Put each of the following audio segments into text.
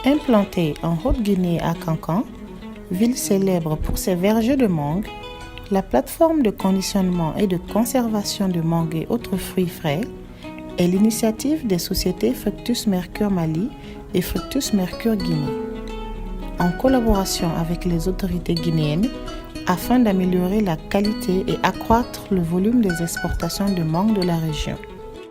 Implantée en Haute-Guinée à Kankan, ville célèbre pour ses vergers de mangue, la plateforme de conditionnement et de conservation de mangue et autres fruits frais est l'initiative des sociétés Fructus Mercure Mali et Fructus Mercure Guinée, en collaboration avec les autorités guinéennes afin d'améliorer la qualité et accroître le volume des exportations de mangue de la région.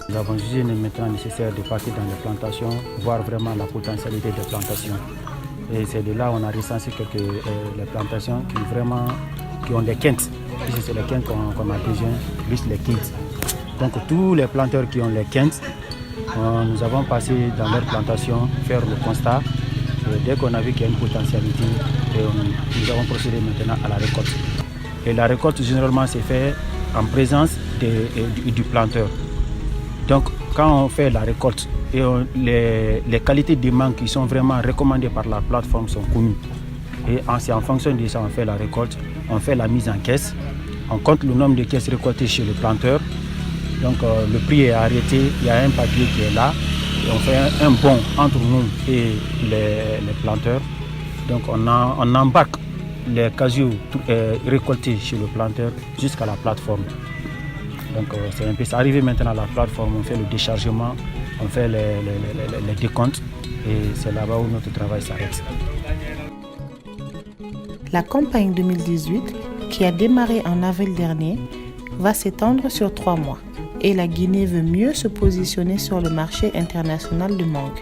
Nous avons jugé maintenant nécessaire de partir dans les plantations, voir vraiment la potentialité des plantations. Et c'est de là qu'on a recensé quelques les plantations qui ont des quintes. Puisque c'est les quintes qu'on a besoin, plus les quintes. Donc tous les planteurs qui ont les quintes, nous avons passé dans leurs plantations, faire le constat. Et dès qu'on a vu qu'il y a une potentialité, nous avons procédé maintenant à la récolte. Et la récolte généralement c'est fait en présence du planteur. Donc quand on fait la récolte, les qualités des mangues qui sont vraiment recommandées par la plateforme sont connues. Et c'est en fonction de ça on fait la récolte, on fait la mise en caisse, on compte le nombre de caisses récoltées chez le planteur. Donc le prix est arrêté, il y a un papier qui est là, et on fait un bond entre nous et les planteurs. Donc on embarque les casiers récoltés chez le planteur jusqu'à la plateforme. Donc c'est un peu ça. Arrivé maintenant à la plateforme, on fait le déchargement, on fait les décomptes et c'est là-bas où notre travail s'arrête. La campagne 2018, qui a démarré en avril dernier, va s'étendre sur 3 mois et la Guinée veut mieux se positionner sur le marché international de mangue.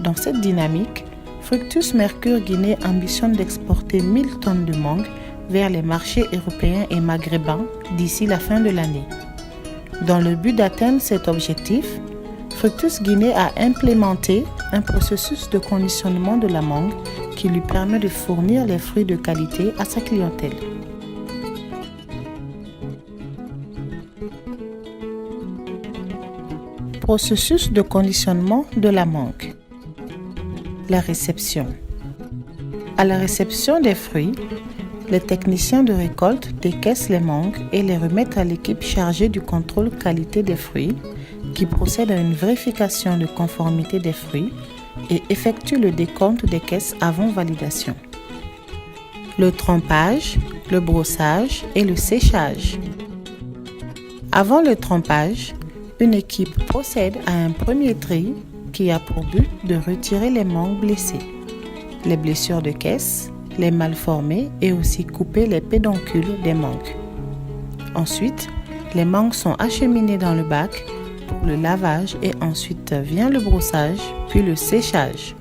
Dans cette dynamique, Fructus Mercure Guinée ambitionne d'exporter 1000 tonnes de mangue vers les marchés européens et maghrébins d'ici la fin de l'année. Dans le but d'atteindre cet objectif, Fructus Guinée a implémenté un processus de conditionnement de la mangue qui lui permet de fournir les fruits de qualité à sa clientèle. Processus de conditionnement de la mangue. La réception. À la réception des fruits, les techniciens de récolte décaissent les mangues et les remettent à l'équipe chargée du contrôle qualité des fruits qui procède à une vérification de conformité des fruits et effectue le décompte des caisses avant validation. Le trempage, le brossage et le séchage. Avant le trempage, une équipe procède à un premier tri qui a pour but de retirer les mangues blessées, les blessures de caisse, les mal formées et aussi couper les pédoncules des mangues. Ensuite, les mangues sont acheminées dans le bac pour le lavage et ensuite vient le brossage puis le séchage.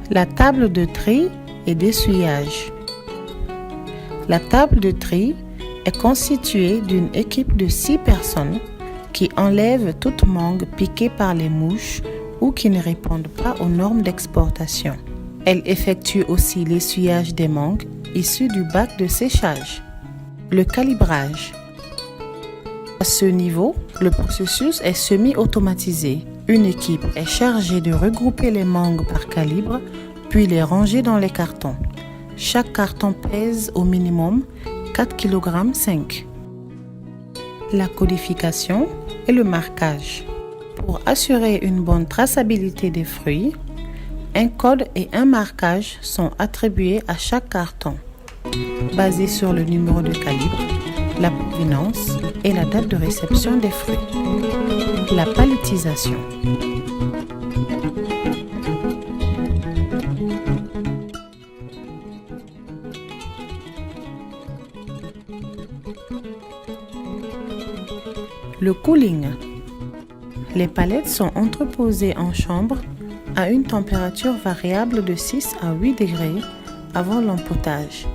La table de tri et d'essuyage. La table de tri est constituée d'une équipe de 6 personnes qui enlèvent toute mangue piquée par les mouches ou qui ne répondent pas aux normes d'exportation. Elle effectue aussi l'essuyage des mangues issues du bac de séchage. Le calibrage. À ce niveau, le processus est semi-automatisé. Une équipe est chargée de regrouper les mangues par calibre, puis les ranger dans les cartons. Chaque carton pèse au minimum 4,5 kg. La codification et le marquage. Pour assurer une bonne traçabilité des fruits, un code et un marquage sont attribués à chaque carton, basés sur le numéro de calibre, la provenance et la date de réception des fruits. La palettisation. Le cooling. Les palettes sont entreposées en chambre à une température variable de 6 à 8 degrés avant l'empotage.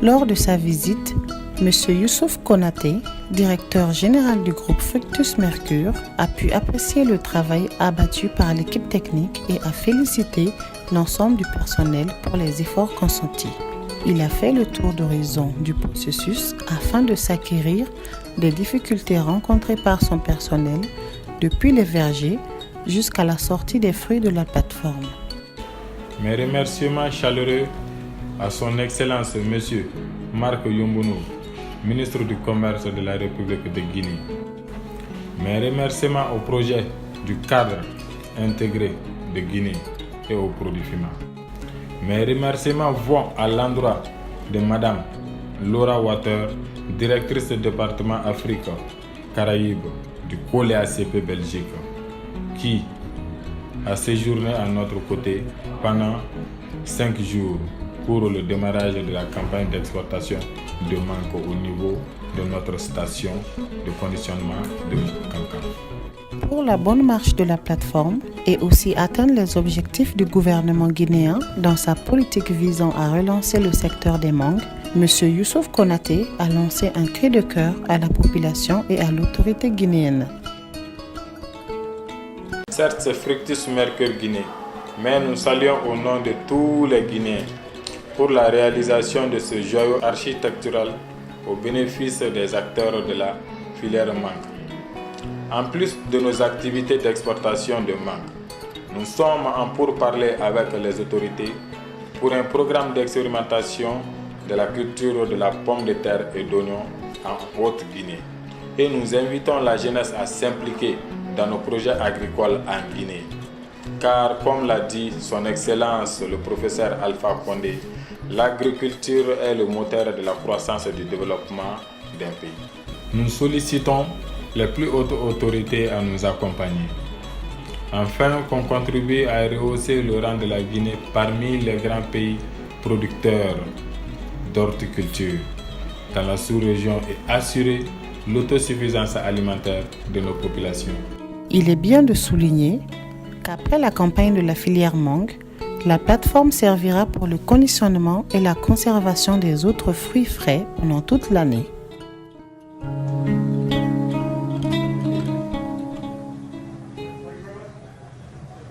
Lors de sa visite, M. Youssouf Konaté, directeur général du groupe Fructus Mercure, a pu apprécier le travail abattu par l'équipe technique et a félicité l'ensemble du personnel pour les efforts consentis. Il a fait le tour d'horizon du processus afin de s'acquérir des difficultés rencontrées par son personnel depuis les vergers jusqu'à la sortie des fruits de la plateforme. Mes remerciements chaleureux à son Excellence Monsieur Marc Youmbounou, ministre du Commerce de la République de Guinée. Mes remerciements au projet du cadre intégré de Guinée et aux produits FIMA. Mes remerciements vont à l'endroit de Madame Laura Water, directrice du département Afrique, Caraïbes du COLEACP Belgique, qui a séjourné à notre côté pendant 5 jours pour le démarrage de la campagne d'exportation de mangue au niveau de notre station de conditionnement de cancan. Pour la bonne marche de la plateforme et aussi atteindre les objectifs du gouvernement guinéen dans sa politique visant à relancer le secteur des mangues, M. Youssouf Konaté a lancé un cri de cœur à la population et à l'autorité guinéenne. Certes, c'est Fructus Mercure Guinée, mais nous saluons au nom de tous les Guinéens pour la réalisation de ce joyau architectural au bénéfice des acteurs de la filière mangue. En plus de nos activités d'exportation de mangue, nous sommes en pourparlers avec les autorités pour un programme d'expérimentation de la culture de la pomme de terre et d'oignon en Haute-Guinée. Et nous invitons la jeunesse à s'impliquer dans nos projets agricoles en Guinée. Car, comme l'a dit son Excellence le professeur Alpha Condé, l'agriculture est le moteur de la croissance et du développement d'un pays. Nous sollicitons les plus hautes autorités à nous accompagner, afin qu'on contribue à rehausser le rang de la Guinée parmi les grands pays producteurs d'horticulture dans la sous-région et assurer l'autosuffisance alimentaire de nos populations. Il est bien de souligner qu'après la campagne de la filière mangue, la plateforme servira pour le conditionnement et la conservation des autres fruits frais pendant toute l'année.